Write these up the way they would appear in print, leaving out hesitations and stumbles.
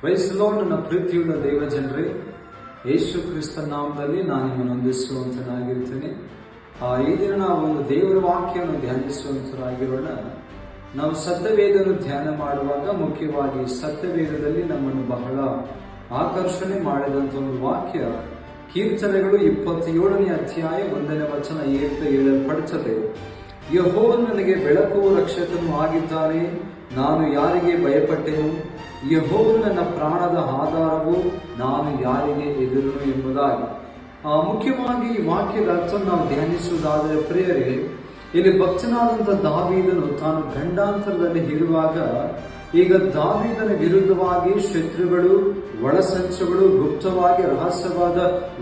Price the lord. ನನ್ನ ಪ್ರೀತಿಯುಳ್ಳ ದೈವ ಜನರೇ, ಯೇಸು ಕ್ರಿಸ್ತ ನಾಮದಲ್ಲಿ ನಾನು ನಿಮ್ಮನ್ನು ವಂದಿಸುವಂತನಾಗಿರ್ತೇನೆ. ಈ ದಿನ ನಾವು ಒಂದು ದೇವರ ವಾಕ್ಯವನ್ನು ಧ್ಯಾನಿಸುವಂತರಾಗಿರೋಣ. ನಾವು ಸತ್ಯವೇದವನ್ನು ಧ್ಯಾನ ಮಾಡುವಾಗ ಮುಖ್ಯವಾಗಿ ಸತ್ಯವೇದದಲ್ಲಿ ನಮ್ಮನ್ನು ಬಹಳ ಆಕರ್ಷಣೆ ಮಾಡಿದಂತ ಒಂದು ವಾಕ್ಯ ಕೀರ್ತನೆಗಳು 27ನೇ ಅಧ್ಯಾಯ 1ನೇ ವಚನ ಹೇಳಲ್ಪಡುತ್ತದೆ. ಯೆಹೋವನು ನನಗೆ ಬೆಳಕು ರಕ್ಷಕನು ಆಗಿದ್ದಾನೆ, ನಾನು ಯಾರಿಗೆ ಭಯಪಟ್ಟೆನು? ಯೆಹೋವನು ನನ್ನ ಪ್ರಾಣದ ಆಧಾರವು, ನಾನು ಯಾರಿಗೆ ಹೆದರುವೆನು ಎಂಬುದಾಗಿ. ಮುಖ್ಯವಾಗಿ ಈ ವಾಕ್ಯದ ಅರ್ಥ ನಾವು ಧ್ಯಾನಿಸುವುದಾದರೆ ಪ್ರಿಯರೇ, ಇಲ್ಲಿ ಭಕ್ತನಾದಂಥ ದಾವೀದನು ತಾನು ಗಂಡಾಂತರದಲ್ಲಿ ಇರುವಾಗ, ಈಗ ದಾವೀದನ ವಿರುದ್ಧವಾಗಿ ಶತ್ರುಗಳು ಒಳಸಂಚಗಳು, ಗುಪ್ತವಾಗಿ ರಹಸ್ಯವಾದ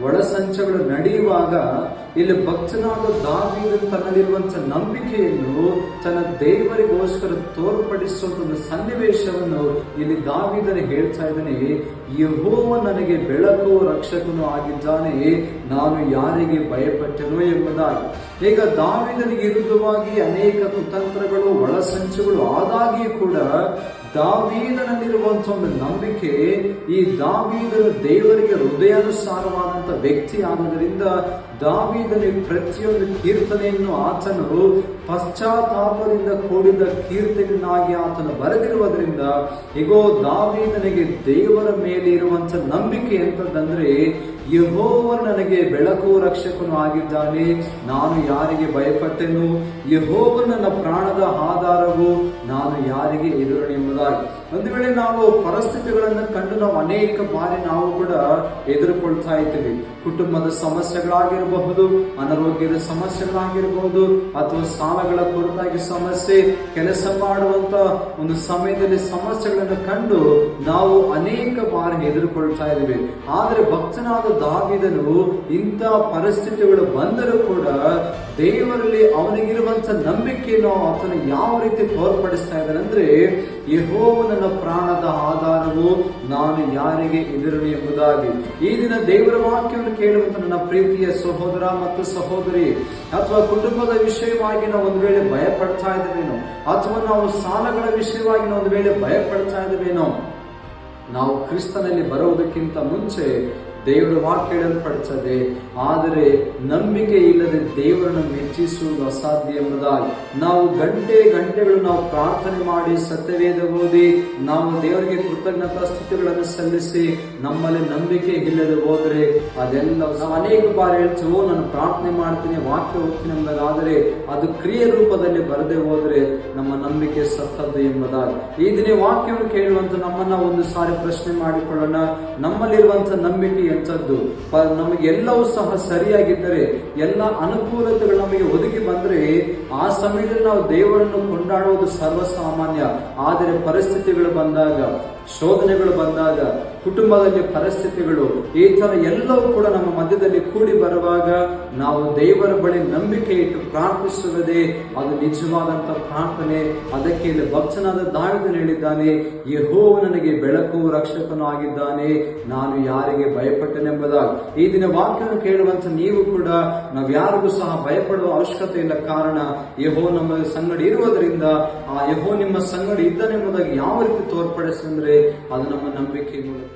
ಒಳಸಂಚಗಳು ನಡೆಯುವಾಗ ಇಲ್ಲಿ ಭಕ್ತನಾದ ದಾವೀದನು ತನ್ನಲ್ಲಿರುವಂತಹ ನಂಬಿಕೆಯನ್ನು ತನ್ನ ದೇವರಿಗೋಸ್ಕರ ತೋರ್ಪಡಿಸುವಂತ ಒಂದು ಸನ್ನಿವೇಶವನ್ನು ಇಲ್ಲಿ ದಾವೀದನು ಹೇಳ್ತಾ ಇದ್ದಾನೆ. ಯೆಹೋವ ನನಗೆ ಬೆಳಕು ರಕ್ಷಕನು ಆಗಿದ್ದಾನೆ, ನಾನು ಯಾರಿಗೆ ಭಯಪಟ್ಟೆನೋ ಎಂಬುದಾಗಿ. ಈಗ ದಾವೀದನಿಗೆ ವಿರುದ್ಧವಾಗಿ ಅನೇಕ ಕುತಂತ್ರಗಳು ಒಳಸಂಚುಗಳು ಆದಾಗಿಯೂ ಕೂಡ ದಾವೀದನಲ್ಲಿರುವಂತಹ ಒಂದು ನಂಬಿಕೆ, ಈ ದಾವೀದನು ದೇವರಿಗೆ ಹೃದಯಾನುಸಾರವಾದಂತ ವ್ಯಕ್ತಿ ಆದುದರಿಂದ ದಾವೀದನಿಗೆ ಪ್ರತಿಯೊಂದು ಕೀರ್ತನೆಯನ್ನು ಆತನು ಪಶ್ಚಾತ್ತಾಪದಿಂದ ಕೂಡಿದ ಕೀರ್ತನೆಯನ್ನಾಗಿ ಆತನು ಬರೆದಿರುವುದರಿಂದ, ಈಗೋ ದಾವೀದನಿಗೆ ದೇವರ ಮೇಲೆ ಇರುವಂತ ನಂಬಿಕೆ ಎಂತಂದ್ರೆ, ಯೆಹೋವನು ನನಗೆ ಬೆಳಕು ರಕ್ಷಕನು ಆಗಿದ್ದಾನೆ, ನಾನು ಯಾರಿಗೆ ಭಯಪಟ್ಟೆನು? ಯೆಹೋವನು ನನ್ನ ಪ್ರಾಣದ ಆಧಾರವು, ನಾನು ಯಾರಿಗೆ ಹೆದರುವೆನು ಎಂಬುದಾಗಿ. ಒಂದು ವೇಳೆ ನಾವು ಪರಿಸ್ಥಿತಿಗಳನ್ನು ಕಂಡು ನಾವು ಅನೇಕ ಬಾರಿ ನಾವು ಕೂಡ ಎದುರುಕೊಳ್ತಾ ಇದ್ದೀವಿ. ಕುಟುಂಬದ ಸಮಸ್ಯೆಗಳಾಗಿರಬಹುದು, ಅನಾರೋಗ್ಯದ ಸಮಸ್ಯೆಗಳಾಗಿರಬಹುದು, ಅಥವಾ ಸಾಲಗಳ ಕುರಿತಾಗಿ ಸಮಸ್ಯೆ, ಕೆಲಸ ಮಾಡುವಂತ ಒಂದು ಸಮಯದಲ್ಲಿ ಸಮಸ್ಯೆಗಳನ್ನು ಕಂಡು ನಾವು ಅನೇಕ ಬಾರಿ ಎದುರುಕೊಳ್ತಾ ಇದ್ದೀವಿ. ಆದರೆ ಭಕ್ತನಾದ ದಾವೀದನು ಇಂಥ ಪರಿಸ್ಥಿತಿಗಳು ಬಂದರೂ ಕೂಡ ದೇವರಲ್ಲಿ ಅವನಿಗಿರುವಂತ ನಂಬಿಕೆಯನ್ನು ಆತನು ಯಾವ ರೀತಿ ತೋರ್ಪಡಿಸ್ತಾ ಇದ್ದಾನೆ ಅಂದ್ರೆ, ಯೆಹೋವನು ನನ್ನ ಪ್ರಾಣದ ಆಧಾರವು, ನಾನು ಯಾರಿಗೆ ಹೆದರುವೆನು ಎಂಬುದಾಗಿ. ಈ ದಿನ ದೇವರ ವಾಕ್ಯವನ್ನು ಕೇಳುವಂತ ನನ್ನ ಪ್ರೀತಿಯ ಸಹೋದರ ಮತ್ತು ಸಹೋದರಿ, ಅಥವಾ ಕುಟುಂಬದ ವಿಷಯವಾಗಿ ನಾವು ಒಂದು ವೇಳೆ ಭಯ ಪಡ್ತಾ ಇದ್ದೇವೇನೋ, ಅಥವಾ ನಾವು ಸಾಲಗಳ ವಿಷಯವಾಗಿ ನಾವು ಒಂದು ವೇಳೆ ಭಯ ಪಡ್ತಾ ಇದ್ದೇವೇನೋ, ನಾವು ಕ್ರಿಸ್ತನಲ್ಲಿ ಬರುವುದಕ್ಕಿಂತ ಮುಂಚೆ ದೇವರ ವಾಕ್ಯ ಹೇಳಲ್ಪಡುತ್ತದೆ, ಆದರೆ ನಂಬಿಕೆ ಇಲ್ಲದೆ ದೇವರನ್ನು ಮೆಚ್ಚಿಸುವುದು ಅಸಾಧ್ಯ ಎಂಬುದಾಗಿ. ನಾವು ಗಂಟೆಗಳು ನಾವು ಪ್ರಾರ್ಥನೆ ಮಾಡಿ, ಸತ್ಯವೇದ ಓದಿ, ನಾವು ದೇವರಿಗೆ ಕೃತಜ್ಞತಾ ಸ್ತುತಿಗಳನ್ನು ಸಲ್ಲಿಸಿ ನಮ್ಮಲ್ಲಿ ನಂಬಿಕೆ ಇಲ್ಲದೆ ಹೋದ್ರೆ ಅದೆಲ್ಲ ನಾವು ಅನೇಕ ಬಾರಿ ಹೇಳ್ತೀವೋ, ನಾನು ಪ್ರಾರ್ಥನೆ ಮಾಡ್ತೀನಿ, ವಾಕ್ಯ ಓದ್ತೀನಿ ಎಂಬುದಾದರೆ ಅದು ಕ್ರಿಯೆ ರೂಪದಲ್ಲಿ ಬರದೆ ಹೋದ್ರೆ ನಮ್ಮ ನಂಬಿಕೆ ಸತ್ತದ್ದು ಎಂಬುದಾಗಿ. ಈ ದಿನ ವಾಕ್ಯವನ್ನು ಕೇಳುವಂತ ನಮ್ಮನ್ನ ಒಂದು ಸಾರಿ ಪ್ರಶ್ನೆ ಮಾಡಿಕೊಳ್ಳೋಣ. ನಮ್ಮಲ್ಲಿರುವಂತ ನಂಬಿಕೆ ಎಂಥದ್ದು? ನಮಗೆ ಎಲ್ಲವೂ ಸಹ ಸರಿಯಾಗಿದ್ದರೆ, ಎಲ್ಲ ಅನುಕೂಲತೆಗಳು ನಮಗೆ ಒದಗಿ ಬಂದ್ರೆ ಆ ಸಮಯದಲ್ಲಿ ನಾವು ದೇವರನ್ನು ಕೊಂಡಾಡುವುದು ಸರ್ವಸಾಮಾನ್ಯ. ಆದರೆ ಪರಿಸ್ಥಿತಿಗಳು ಬಂದಾಗ, ಶೋಧನೆಗಳು ಬಂದಾಗ, ಕುಟುಂಬದಲ್ಲಿ ಪರಿಸ್ಥಿತಿಗಳು, ಈ ತರ ಎಲ್ಲವೂ ಕೂಡ ನಮ್ಮ ಮಧ್ಯದಲ್ಲಿ ಕೂಡಿ ಬರುವಾಗ ನಾವು ದೇವರ ಬಳಿ ನಂಬಿಕೆ ಇಟ್ಟು ಪ್ರಾರ್ಥಿಸುವುದೇ ಅದು ನಿಜವಾದಂತ ಪ್ರಾರ್ಥನೆ. ಅದಕ್ಕೆ ಇಲ್ಲಿ ಭಕ್ತನಾದ ದಾವೀದನು ಹೇಳಿದ್ದಾನೆ, ಯೆಹೋವ ನನಗೆ ಬೆಳಕು ರಕ್ಷಕನು ಆಗಿದ್ದಾನೆ, ನಾನು ಯಾರಿಗೆ ಭಯಪಟ್ಟೆನೆಂಬುದಾಗಿ. ಈ ದಿನ ವಾಕ್ಯವನ್ನು ಕೇಳುವಂತ ನೀವು ಕೂಡ ನಾವು ಯಾರಿಗೂ ಸಹ ಭಯಪಡುವ ಅವಶ್ಯಕತೆ ಇಲ್ಲ. ಕಾರಣ ಯೆಹೋವ ನಮ್ಮ ಸಂಗಡ ಇರುವುದರಿಂದ, ಆ ಯೆಹೋವ ನಿಮ್ಮ ಸಂಗಡ ಇದ್ದಾನೆಂಬುದಾಗಿ ಯಾವ ರೀತಿ ತೋರ್ಪಡಿಸಿದ್ರೆ ಅದು ನಮ್ಮ ನಂಬಿಕೆ ಮೂಲಕ.